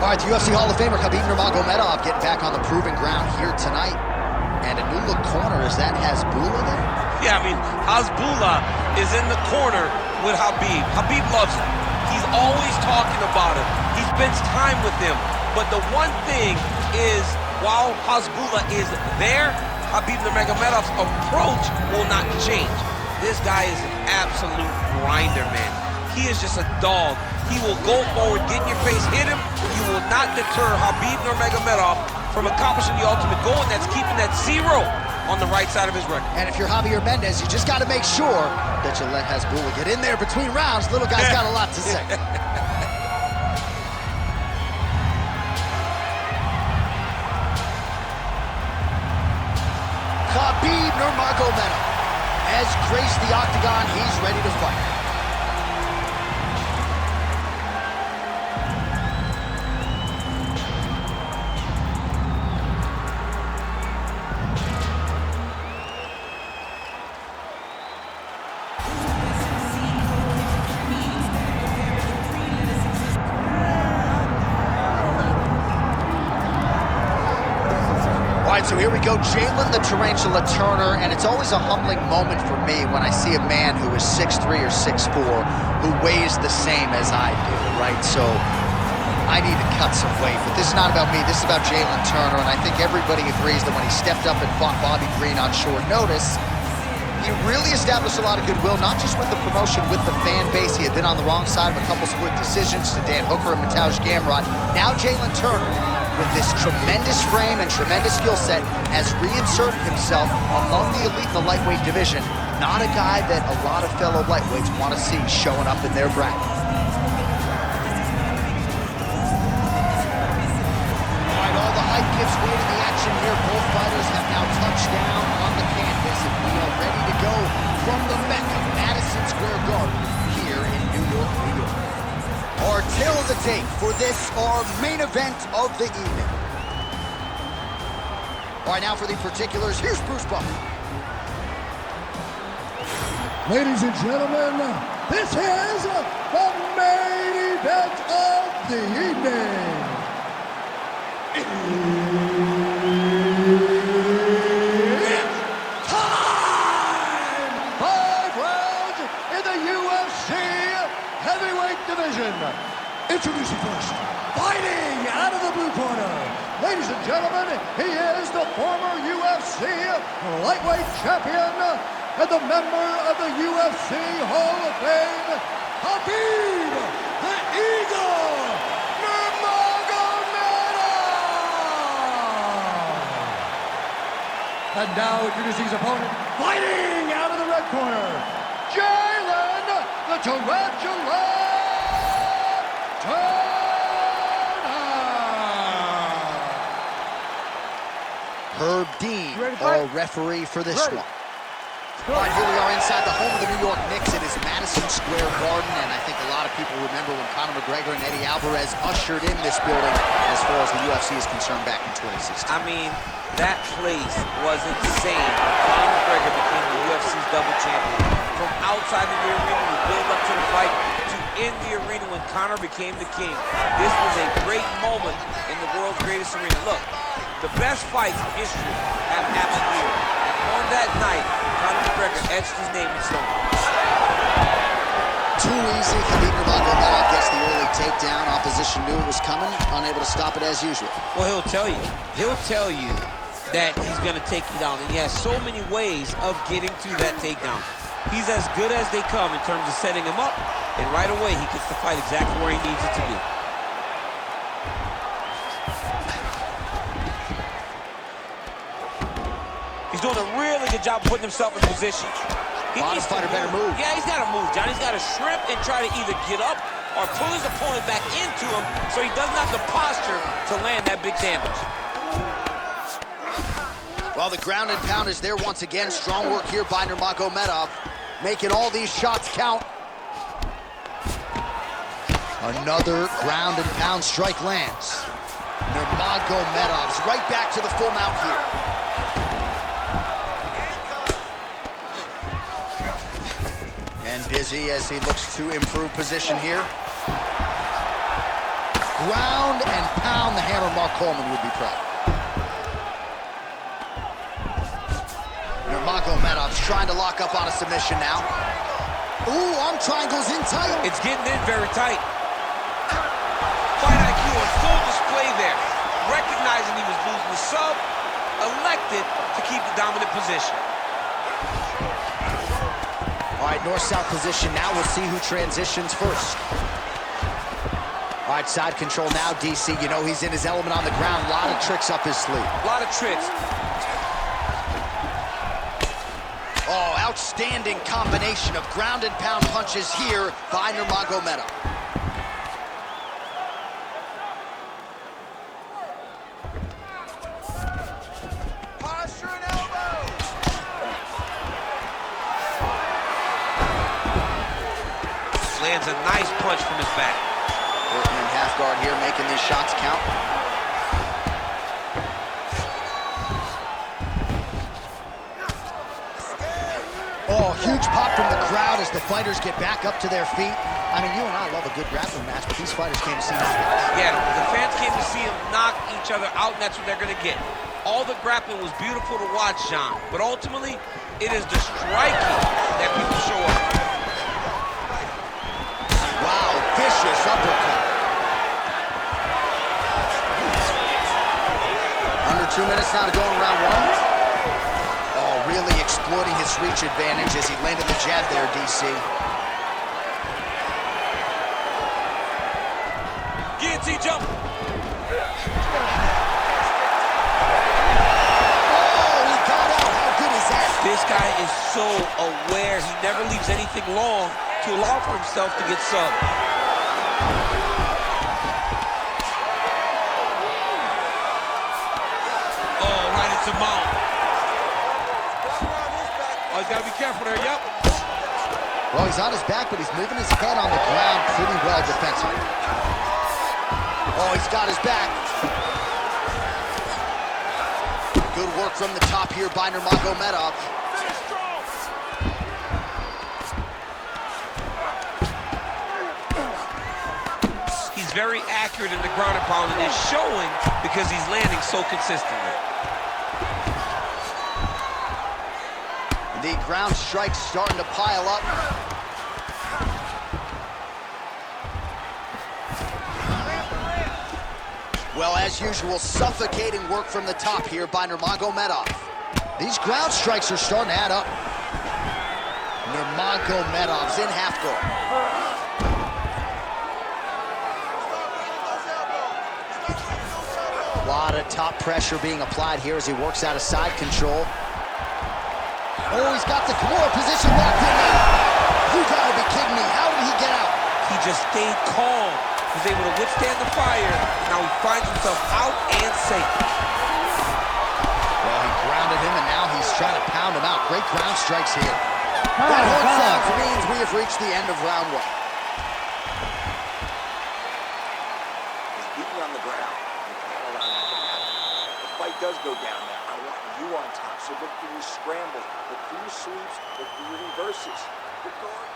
All right, the UFC Hall of Famer Khabib Nurmagomedov getting back on the proving ground here tonight. And a new look corner, is that Hasbulla there? Yeah, I mean, Hasbulla is in the corner with Khabib. Khabib loves him. He's always talking about him. He spends time with him. But the one thing is, while Hasbulla is there, Khabib Nurmagomedov's approach will not change. This guy is an absolute grinder, man. He is just a dog. He will go forward, get in your face, hit him. You will not deter Khabib Nurmagomedov from accomplishing the ultimate goal, and that's keeping that 0 on the right side of his record. And if you're Javier Mendez, you just got to make sure that you let Hasbulla get in there between rounds. Little guy's got a lot to say. Khabib Nurmagomedov has graced the octagon. He's ready to fight. So here we go, Jalin the Tarantula Turner, and it's always a humbling moment for me when I see a man who is 6'3" or 6'4", who weighs the same as I do, right? So I need to cut some weight, but this is not about me, this is about Jalin Turner, and I think everybody agrees that when he stepped up and fought Bobby Green on short notice, he really established a lot of goodwill, not just with the promotion, with the fan base. He had been on the wrong side of a couple split decisions to Dan Hooker and Mateusz Gamrot. Now Jalin Turner, with this tremendous frame and tremendous skill set, has reinserted himself among the elite in the lightweight division. Not a guy that a lot of fellow lightweights want to see showing up in their bracket. All right, all the hype gives way to the action here. Both fighters have now touched down on the canvas, and we are ready to go from the Mecca, Madison Square Garden, here in New York, New York. Our tale of the tape for this, our main event of the evening. All right, now for the particulars, here's Bruce Buffer. Ladies and gentlemen, this is the main event of the evening. It's time! 5 rounds in the UFC heavyweight division. Introducing first, fighting out of the blue corner. Ladies and gentlemen, he is the former UFC lightweight champion and the member of the UFC Hall of Fame, Khabib the Eagle Nurmagomedov. And now introducing his opponent, fighting out of the red corner, Jalin the Tarantula Turner. Herb Dean, our referee for this one. All right, here we are inside the home of the New York Knicks. It is Madison Square Garden, and I think a lot of people remember when Conor McGregor and Eddie Alvarez ushered in this building as far as the UFC is concerned back in 2016. I mean, that place was insane when Conor McGregor became the UFC's double champion. From outside of the arena, we build up to the fight, to in the arena when Conor became the king. This was a great moment in the world's greatest arena. Look, the best fights in history have happened here. On that night, Conor McGregor etched his name in stone. Too easy. Khabib Nurmagomedov gets the early takedown. Opposition knew it was coming, unable to stop it as usual. Well, he'll tell you. He'll tell you that he's going to take you down, and he has so many ways of getting to that takedown. He's as good as they come in terms of setting him up, and right away he gets the fight exactly where he needs it to be. He's doing a really good job of putting himself in position. A lot of fighter better move. Yeah, he's got to move, John. He's got to shrimp and try to either get up or pull his opponent back into him so he doesn't have the posture to land that big damage. Well, the ground and pound is there once again. Strong work here by Nurmagomedov, making all these shots count. Another ground and pound strike lands. Nurmagomedov's right back to the full mount here. And busy as he looks to improve position here. Ground and pound the hammer. Mark Coleman would be proud. Nurmagomedov's trying to lock up on a submission now. Ooh, arm triangles in tight. It's getting in very tight. Fight IQ on full display there. Recognizing he was losing the sub, elected to keep the dominant position. All right, north-south position now. We'll see who transitions first. All right, side control now, DC. You know he's in his element on the ground. A lot of tricks up his sleeve. A lot of tricks. Oh, outstanding combination of ground and pound punches here by Nurmagomedov. Posture and elbow. Lands a nice punch from his back. Working in half guard here, making these shots count. Oh, huge pop from the crowd as the fighters get back up to their feet. I mean, you and I love a good grappling match, but these fighters came to see knockouts. Yeah, the fans came to see them knock each other out, and that's what they're going to get. All the grappling was beautiful to watch, John, but ultimately, it is the striking that people show up. Wow, vicious uppercut. Under 2 minutes now to go in round one. Oh, really exploiting his reach advantage as he landed the jab there, DC. Guillotine jump. Oh, he got out. How good is that? This guy is so aware. He never leaves anything long to allow for himself to get subbed. Oh, right into mount. Oh, he's got to be careful there, yep. Well, he's on his back, but he's moving his head on the ground pretty well defensively. Oh, he's got his back. Good work from the top here by Nurmagomedov. He's very accurate in the ground and pound, and it's showing because he's landing so consistently. The ground strikes starting to pile up. Well, as usual, suffocating work from the top here by Nurmagomedov. These ground strikes are starting to add up. Nurmagomedov's in half guard. A lot of top pressure being applied here as he works out of side control. Oh, he's got the Kimura position locked in now. You gotta be kidding me. How did he get out? He just stayed calm. He was able to withstand the fire. Now he finds himself out and safe. Well, he grounded him, and now he's trying to pound him out. Great ground strikes here. That horn sounds means we have reached the end of round one. He's beating on the ground. The fight does go down there. I want you on top. So look for your scrambles, look for your sweeps, look for your reverses. Good guard.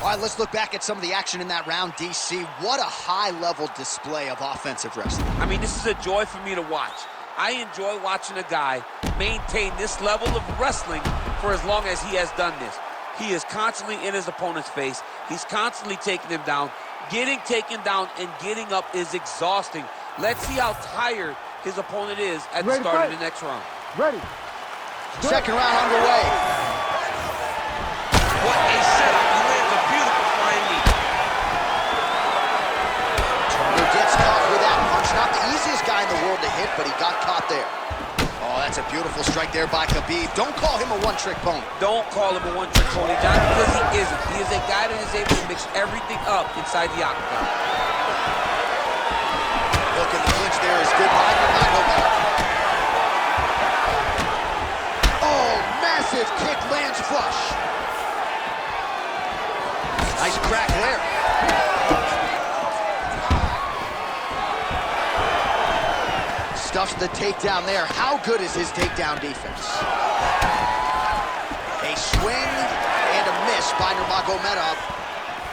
All right, let's look back at some of the action in that round, DC. What a high-level display of offensive wrestling. I mean, this is a joy for me to watch. I enjoy watching a guy maintain this level of wrestling for as long as he has done this. He is constantly in his opponent's face. He's constantly taking him down. Getting taken down and getting up is exhausting. Let's see how tired his opponent is at the start of the next round. Ready. Second round underway. What a setup. He lands a beautiful flying knee. Turner gets caught with that punch. Not the easiest guy in the world to hit, but he got caught there. Oh, that's a beautiful strike there by Khabib. Don't call him a one-trick pony. Don't call him a one-trick pony, not because he isn't. He is a guy that is able to mix everything up inside the octagon. Look in the clinch there is good by Nurmagomedov. Oh, massive kick lands flush. Nice crack there. Stuffs the takedown there. How good is his takedown defense? A swing and a miss by Nurmagomedov.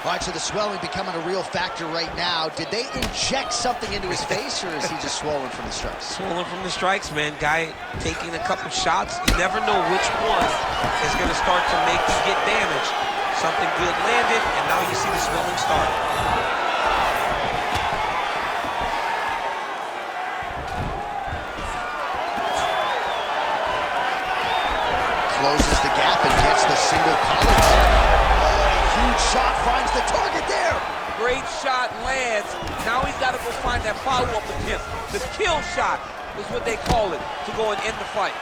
All right, so the swelling becoming a real factor right now. Did they inject something into his face, or is he just swollen from the strikes? Swollen from the strikes, man. Guy taking a couple shots. You never know which one is going to start to make you get damaged. Something good landed, and now you see the swelling start. Closes the gap and gets the single collar. Huge shot finds the target there. Great shot lands. Now he's got to go find that follow-up attempt. The kill shot is what they call it, to go and end the fight.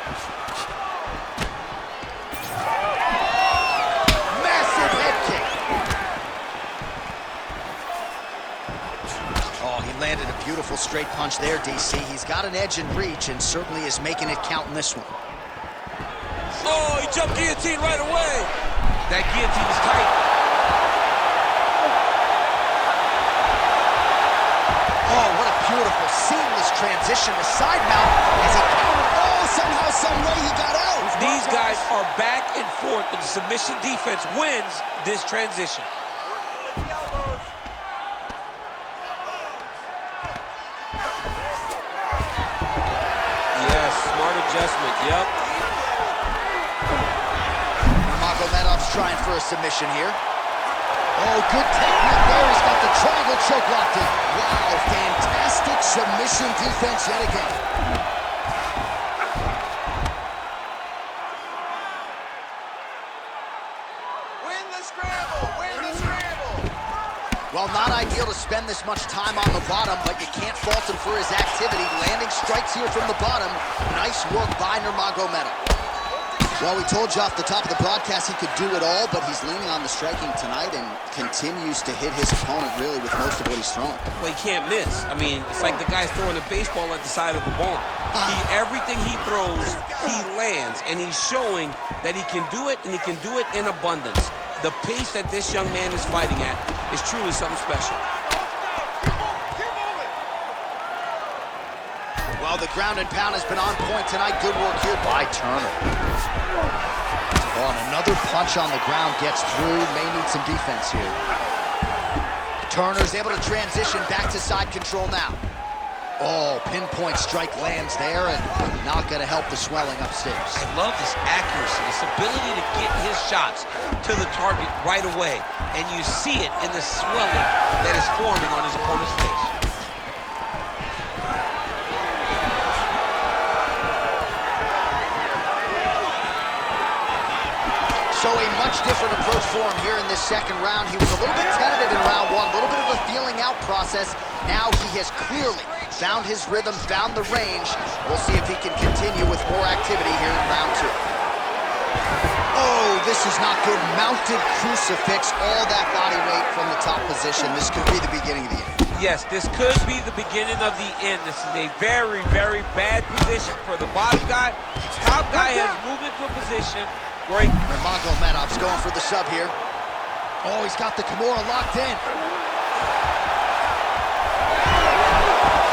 Massive head kick. Oh, he landed a beautiful straight punch there, DC. He's got an edge in reach and certainly is making it count in this one. Oh, he jumped guillotine right away. That guillotine is tight. Oh, what a beautiful, seamless transition to side mount as he countered. Oh, somehow, some way he got out. These guys are back and forth, and the submission defense wins this transition. Yes, smart adjustment, yep. Nurmagomedov's trying for a submission here. Oh, good technique there. He's got the triangle choke locked in. Wow, fantastic submission defense yet again. Win the scramble! Win the scramble! Well, not ideal to spend this much time on the bottom, but you can't fault him for his activity. Landing strikes here from the bottom. Nice work by Nurmagomedov. Well, we told you off the top of the broadcast he could do it all, but he's leaning on the striking tonight and continues to hit his opponent really with most of what he's throwing. Well, he can't miss. I mean, it's like the guy's throwing a baseball at the side of the barn. Everything he throws, he lands, and he's showing that he can do it, and he can do it in abundance. The pace that this young man is fighting at is truly something special. Well, the ground and pound has been on point tonight. Good work here by Turner. Oh, and another punch on the ground gets through. May need some defense here. Turner's able to transition back to side control now. Oh, pinpoint strike lands there, and not going to help the swelling upstairs. I love his accuracy, his ability to get his shots to the target right away. And you see it in the swelling that is forming on his opponent's face. So a much different approach for him here in this second round. He was a little bit tentative in round one, a little bit of a feeling out process. Now he has clearly found his rhythm, found the range. We'll see if he can continue with more activity here in round two. Oh, this is not good. Mounted crucifix, all that body weight from the top position. This could be the beginning of the end. Yes, this could be the beginning of the end. This is a very, very bad position for the bottom guy. Top guy has moved into a position where he... Nurmagomedov's going for the sub here. Oh, he's got the Kimura locked in.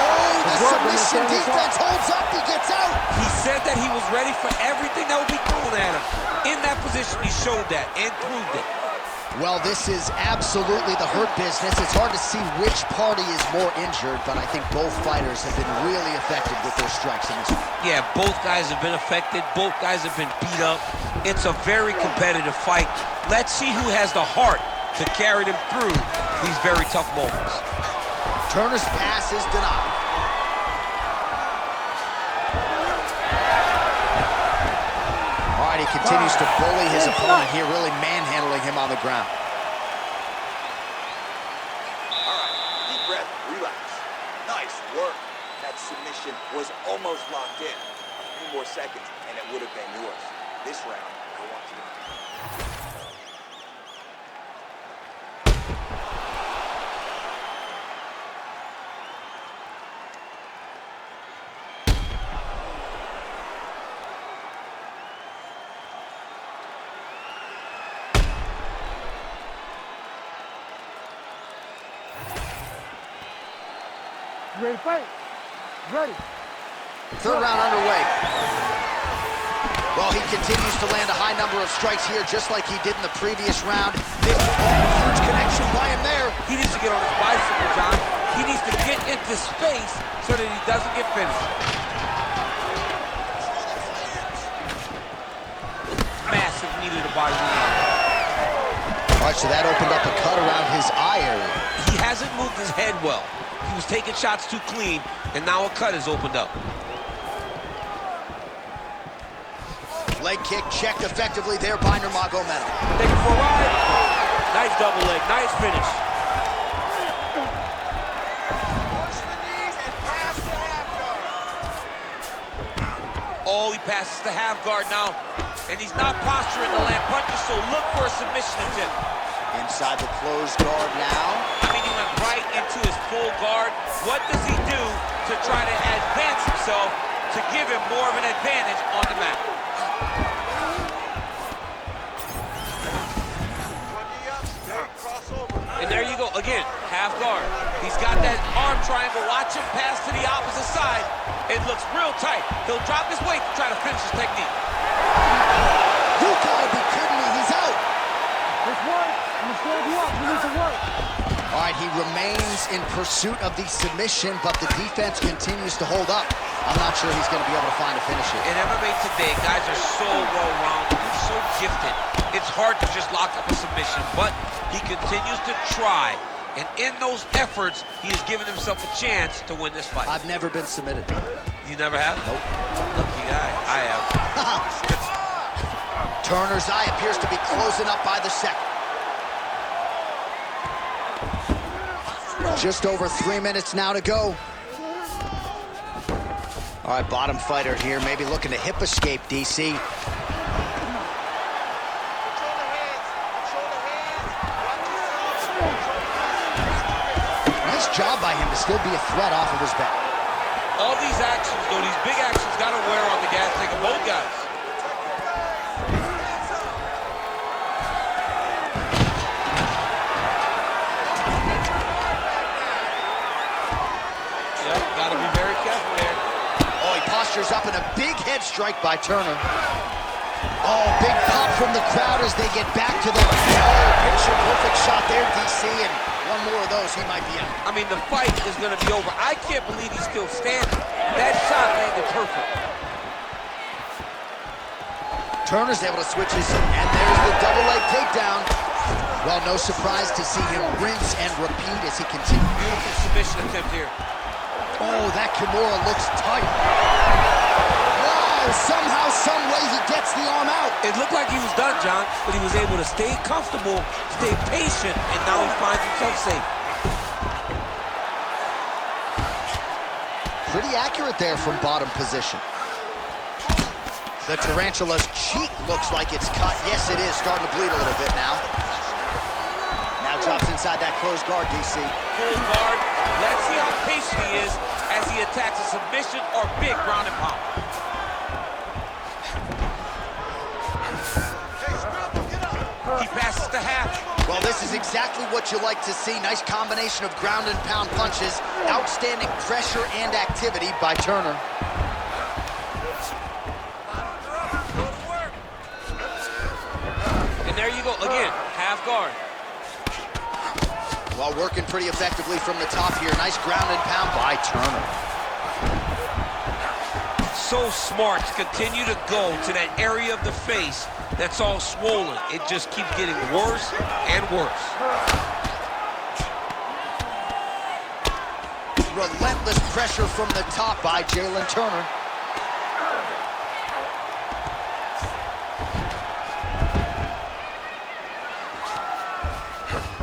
Oh, the submission defense holds up. He gets out. He said that he was ready for everything that would be thrown at him. In that position, he showed that and proved it. Well, this is absolutely the hurt business. It's hard to see which party is more injured, but I think both fighters have been really effective with their strikes in this one. Yeah, both guys have been affected. Both guys have been beat up. It's a very competitive fight. Let's see who has the heart to carry them through these very tough moments. Turner's pass is denied. All right, he continues to bully his opponent here, really manhandling him on the ground. All right, deep breath, relax. Nice work. That submission was almost locked in. A few more seconds, and it would have been yours. This round, I want you to... You ready to fight? Ready. Third round underway. Well, he continues to land a high number of strikes here, just like he did in the previous round. Huge connection. action by him there. He needs to get on his bicycle, John. He needs to get into space so that he doesn't get finished. Massive knee to the body. All right, so that opened up a cut around his eye area. He hasn't moved his head well. He was taking shots too clean, and now a cut has opened up. Leg kick checked effectively there by Nurmagomedov. Take it for a ride. Nice double leg, nice finish. Oh, he passes the half guard now. And he's not posturing to land punches, so look for a submission attempt. Inside the closed guard now. I mean, he went right into his full guard. What does he do to try to advance himself to give him more of an advantage on the mat? And there you go, again, half guard. He's got that arm triangle. Watch him pass to the opposite side. It looks real tight. He'll drop his weight to try to finish his technique. You gotta be kidding me, he's out. Let's work. I'm gonna stand you up. You need to work. All right, he remains in pursuit of the submission, but the defense continues to hold up. I'm not sure he's gonna be able to find a finish here. In MMA today, guys are so well-rounded, so gifted. It's hard to just lock up a submission, but he continues to try. And in those efforts, he has given himself a chance to win this fight. I've never been submitted. You never have? Nope. Lucky guy. I have. Turner's eye appears to be closing up by the second. Just over 3 minutes now to go. All right, bottom fighter here, maybe looking to hip escape, DC. Nice job by him to still be a threat off of his back. All these actions, though, these big actions, got to wear on the gas tank of both guys. Yep, got to be very careful there. Oh, he postures up in a big head strike by Turner. Oh, big pop from the crowd as they get back to the picture perfect shot there, DC, and one more of those, he might be out. I mean, the fight is going to be over. I can't believe he's still standing. That shot landed perfect. Turner's able to switch his, and there's the double leg takedown. Well, no surprise to see him rinse and repeat as he continues. Beautiful submission attempt here. Oh, that Kimura looks tight. Wow, somehow, some way he gets the arm out. It looked like he was done, John, but he was able to stay comfortable, stay patient, and now he finds himself safe. Pretty accurate there from bottom position. The Tarantula's cheek looks like it's cut. Yes, it is. Starting to bleed a little bit now. Now drops inside that closed guard, DC. Full guard. Let's see how patient he is as he attacks a submission or big ground and pound. He passes the half. Well, this is exactly what you like to see. Nice combination of ground and pound punches. Outstanding pressure and activity by Turner. And there you go, again, half guard. Well, working pretty effectively from the top here. Nice ground and pound by Turner. So smart to continue to go to that area of the face that's all swollen. It just keeps getting worse and worse. Relentless pressure from the top by Jalin Turner.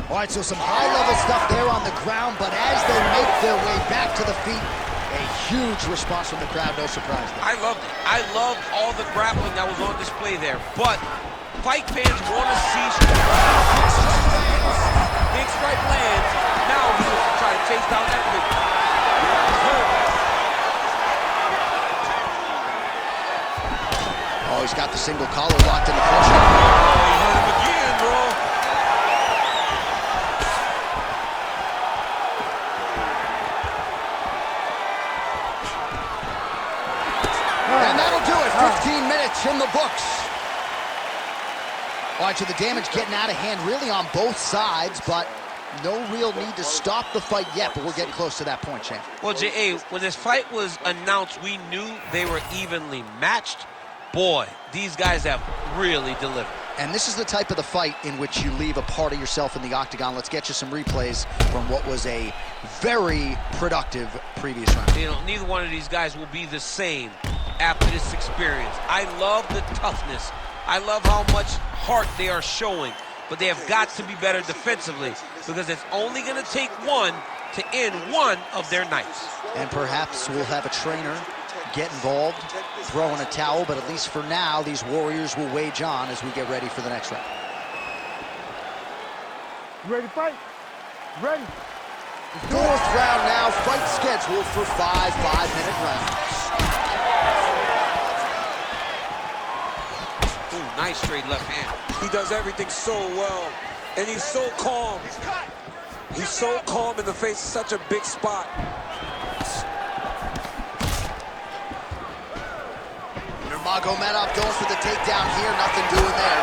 All right, so some high-level stuff there on the ground, but as they make their way back to the feet, a huge response from the crowd, no surprise there. I loved it. I loved all the grappling that was on display there, but fight fans want to see big strike lands. Now he was to try to chase down that big. Oh, he's got the single collar locked in the clinch. Oh, he hurt him again, bro. And that'll do it. 15 minutes in the books. All right, so the damage getting out of hand really on both sides, but No real need to stop the fight yet, but we're getting close to that point, champ. Well, J.A., when this fight was announced, we knew they were evenly matched. Boy, these guys have really delivered. And this is the type of the fight in which you leave a part of yourself in the octagon. Let's get you some replays from what was a very productive previous round. You know, neither one of these guys will be the same after this experience. I love the toughness. I love how much heart they are showing. But they have got to be better defensively, because it's only going to take one to end one of their nights. And perhaps we'll have a trainer get involved, throw in a towel, but at least for now, these warriors will wage on as we get ready for the next round. You ready to fight? Ready. Fourth round now, fight scheduled for 5 5-minute rounds. Ooh, nice straight left hand. He does everything so well, and he's so calm. He's so calm in the face of such a big spot. Nurmagomedov going for the takedown here, nothing doing there.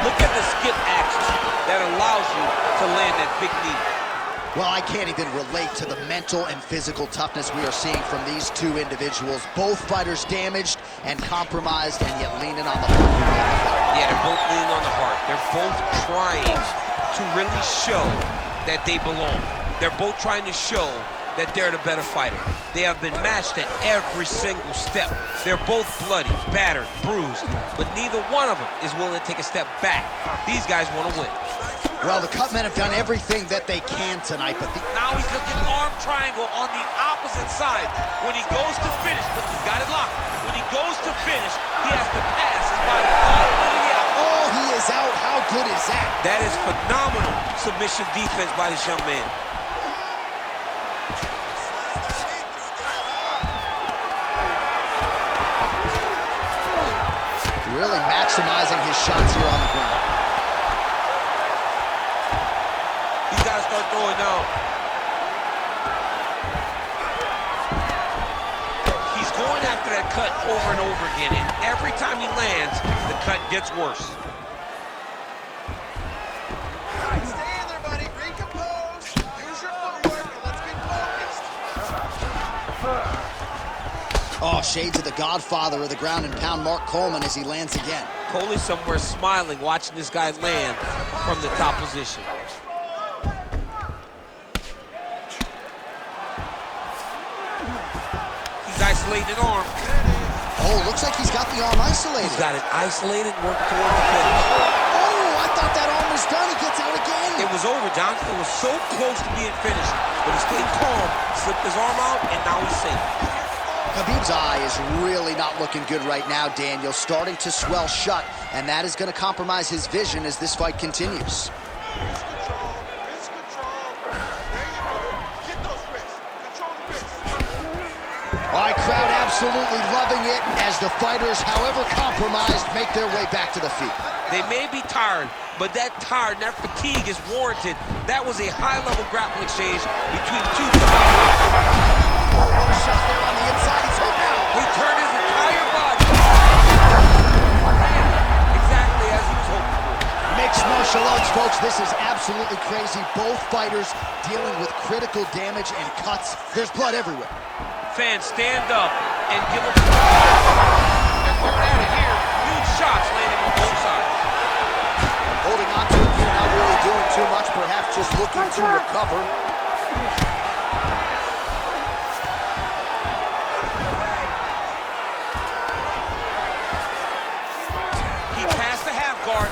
Look at the skip action that allows you to land that big knee. Well, I can't even relate to the mental and physical toughness we are seeing from these two individuals. Both fighters damaged and compromised, and yet leaning on the heart. Yeah, they're both leaning on the heart. They're both trying to really show that they belong. They're both trying to show that they're the better fighter. They have been matched at every single step. They're both bloody, battered, bruised, but neither one of them is willing to take a step back. These guys want to win. Well, the cut men have done everything that they can tonight, but now he's looking arm triangle on the opposite side. When he goes to finish, look, he's got it locked. When he goes to finish, he has to pass his body all the way out. Oh, he is out. How good is that? That is phenomenal submission defense by this young man. Really maximizing his shots here on the ground. He's got to start throwing now. He's going after that cut over and over again, and every time he lands, the cut gets worse. All right, stay in there, buddy. Recompose. Use your footwork, and let's get focused. Oh, shades of the godfather of the ground and pound, Mark Coleman, as he lands again. Coley's somewhere smiling, watching this guy land from the top position. He's isolating an arm. Oh, looks like he's got the arm isolated. He's got it isolated, working toward the finish. Oh, I thought that arm was done. He gets out again. It was over, John. It was so close to being finished, but he stayed calm, slipped his arm out, and now he's safe. Khabib's eye is really not looking good right now, Daniel. Starting to swell shut, and that is going to compromise his vision as this fight continues. All right, crowd absolutely loving it as the fighters, however compromised, make their way back to the feet. They may be tired, but that tired, that fatigue is warranted. That was a high-level grappling exchange between two fighters. Shot there on the inside. He's hurt now. He turned his entire body. Exactly as he was hoping for. Mixed martial arts, folks. This is absolutely crazy. Both fighters dealing with critical damage and cuts. There's blood everywhere. Fans, stand up and give them some. They're going at it here. Huge shots landing on both sides. Holding on to it here, not really doing too much. Perhaps just looking to recover. Guard.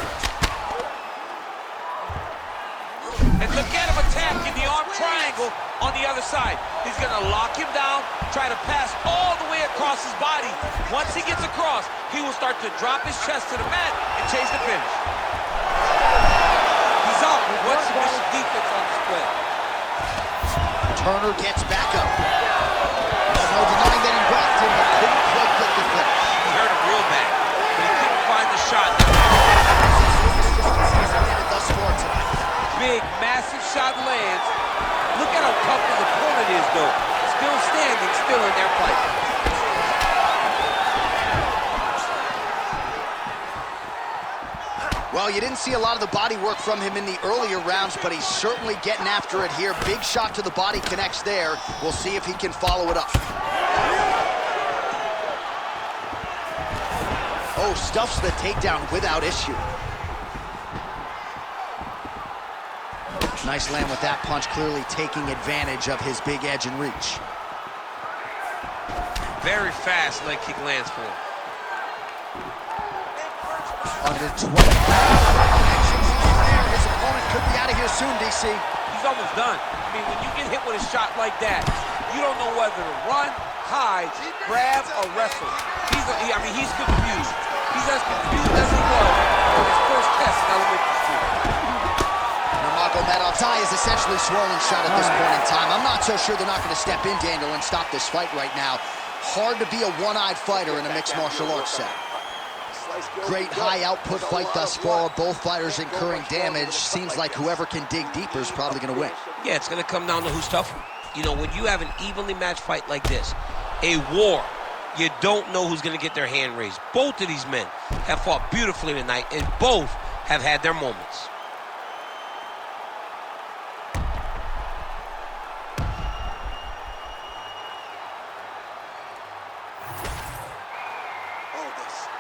And look at him attacking the arm triangle on the other side. He's going to lock him down, try to pass all the way across his body. Once he gets across, he will start to drop his chest to the mat and chase the finish. He's out with one submission defense on display. Turner gets back up. No denying that he rocked him, but couldn't quite get the finish. He hurt him real bad, but he couldn't find the shot. Big, massive shot lands. Look at how tough his opponent is, though. Still standing, still in their fight. Well, you didn't see a lot of the body work from him in the earlier rounds, but he's certainly getting after it here. Big shot to the body connects there. We'll see if he can follow it up. Oh, stuffs the takedown without issue. Nice land with that punch, clearly taking advantage of his big edge and reach. Very fast leg kick lands for him. Under 20. His opponent could be out of here soon, DC. He's almost done. I mean, when you get hit with a shot like that, you don't know whether to run, hide, grab, or wrestle. He's confused. He's as confused as he was on his first test in elementary school. Nurmagomedov's eye is essentially swollen shut at this point in time. I'm not so sure they're not going to step in, Daniel, and stop this fight right now. Hard to be a one-eyed fighter in a mixed martial arts set. Great high output fight thus far. Both fighters incurring damage. Seems like whoever can dig deeper is probably going to win. Yeah, it's going to come down to who's tougher. You know, when you have an evenly matched fight like this, a war, you don't know who's going to get their hand raised. Both of these men have fought beautifully tonight, and both have had their moments.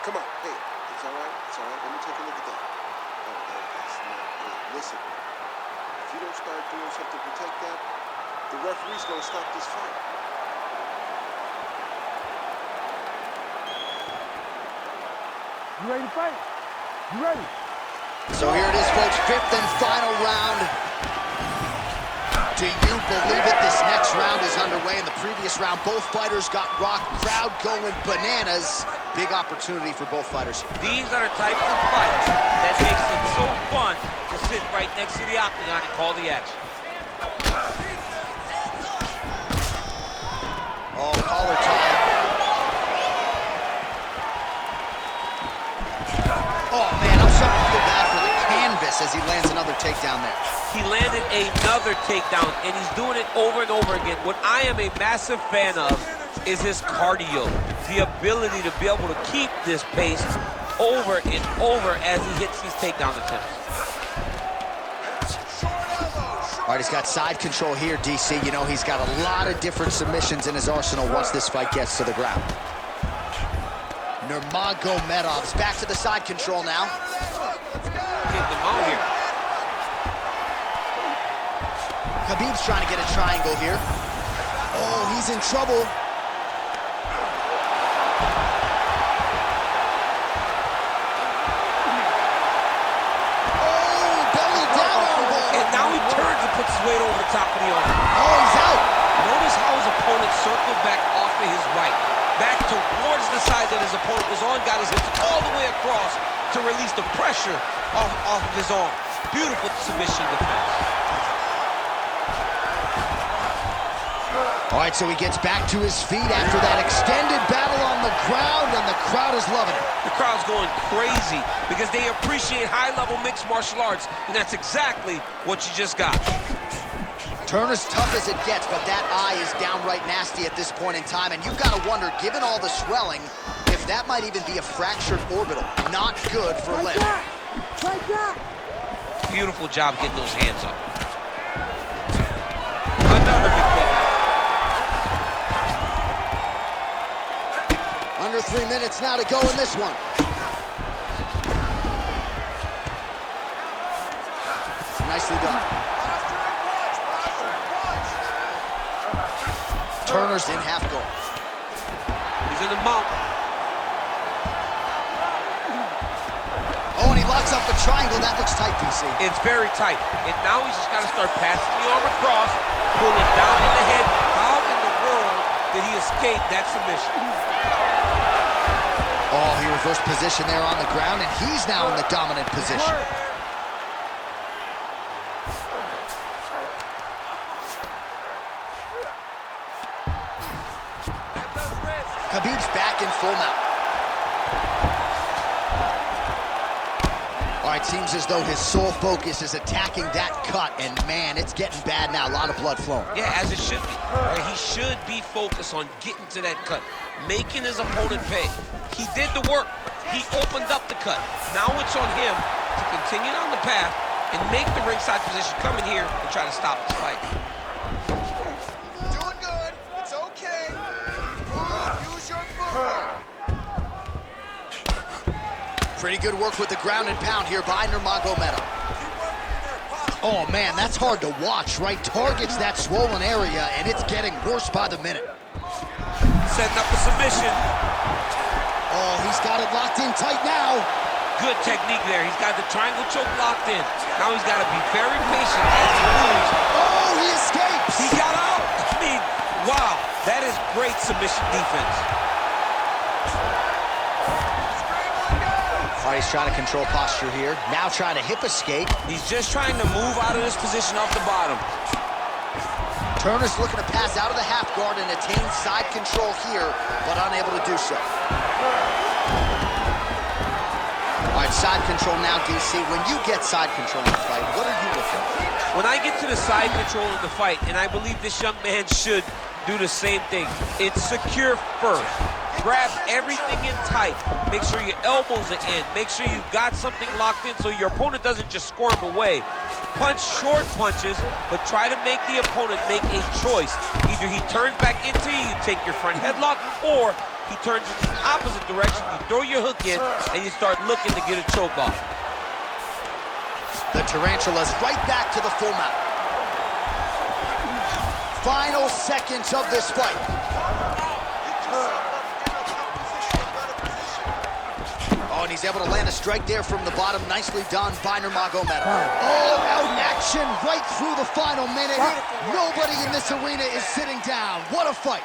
Come on, hey, it's all right, let me take a look at that. Oh, that's not good. Listen, if you don't start doing something to protect that, the referee's gonna stop this fight. You ready to fight? You ready? So here it is, folks, fifth and final round. Do you believe it? This next round is underway. In the previous round, both fighters got rocked. Crowd going bananas. Big opportunity for both fighters. These are the types of fights that makes it so fun to sit right next to the octagon and call the action. Oh, collar tie. Oh, man, I'm starting to feel bad for the canvas as he lands another takedown there. He landed another takedown, and he's doing it over and over again. What I am a massive fan of is his cardio, the ability to be able to keep this pace over and over as he hits these takedown attempts. All right, he's got side control here, DC. You know, he's got a lot of different submissions in his arsenal once this fight gets to the ground. Nurmagomedov's back to the side control now. Get them out here. Khabib's trying to get a triangle here. Oh, he's in trouble. Puts his weight over the top of the arm. Oh, he's out. Notice how his opponent circled back off of his right, back towards the side that his opponent was on, got his hips all the way across to release the pressure off of his arm. Beautiful submission defense. All right, so he gets back to his feet after that extended battle on the ground, and the crowd is loving it. The crowd's going crazy because they appreciate high-level mixed martial arts, and that's exactly what you just got. Turner's tough as it gets, but that eye is downright nasty at this point in time, and you've got to wonder, given all the swelling, if that might even be a fractured orbital. Not good for Lim. Like that. Beautiful job getting those hands up. Another big kick. Under 3 minutes now to go in this one. Nicely done. Turner's in half guard. He's in the mount. Oh, and he locks up the triangle. That looks tight, DC. It's very tight. And now he's just got to start passing the arm across, pulling down in the head. How in the world did he escape that submission? Oh, he reversed position there on the ground, and he's now in the dominant position. Khabib's back in full mount. All right, seems as though his sole focus is attacking that cut, and man, it's getting bad now. A lot of blood flowing. Yeah, as it should be. He should be focused on getting to that cut, making his opponent pay. He did the work. He opened up the cut. Now it's on him to continue on the path and make the ringside position, come in here and try to stop this fight. Doing good. It's okay. Use your footwork. Pretty good work with the ground and pound here by Nurmagomedov. Oh, man, that's hard to watch, right? Targets that swollen area, and it's getting worse by the minute. Setting up a submission. Oh, he's got it locked in tight now. Good technique there. He's got the triangle choke locked in. Now he's got to be very patient as he moves. Oh, he escapes. He got out. I mean, wow. That is great submission defense. All right, he's trying to control posture here. Now trying to hip escape. He's just trying to move out of this position off the bottom. Turner's looking to pass out of the half guard and attain side control here, but unable to do so. All right, side control now, DC. When you get side control in the fight, what are you looking for? When I get to the side control of the fight, and I believe this young man should do the same thing, it's secure first. Grab everything in tight. Make sure your elbows are in. Make sure you've got something locked in so your opponent doesn't just squirm away. Punch short punches, but try to make the opponent make a choice. Either he turns back into you, you take your front headlock, or he turns in the opposite direction, you throw your hook in, and you start looking to get a choke off. The Tarantula's right back to the full mount. Final seconds of this fight. Oh, and he's able to land a strike there from the bottom. Nicely done by Nurmagomedov. All-out action right through the final minute. Nobody in this arena is sitting down. What a fight.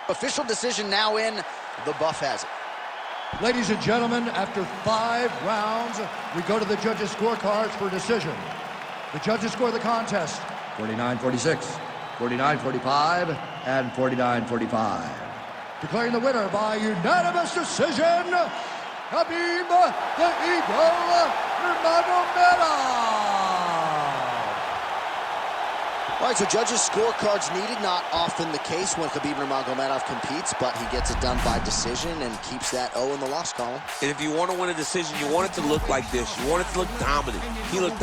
Official decision now in. The buff has it. Ladies and gentlemen, after 5 rounds, we go to the judges' scorecards for decision. The judges score the contest 49-46, 49-45, and 49-45. Declaring the winner by unanimous decision, Khabib the Eagle Nurmagomedov. All right, so judges' scorecards needed. Not often the case when Khabib Nurmagomedov competes, but he gets it done by decision and keeps that O in the loss column. And if you want to win a decision, you want it to look like this. You want it to look dominant. He looked dominant.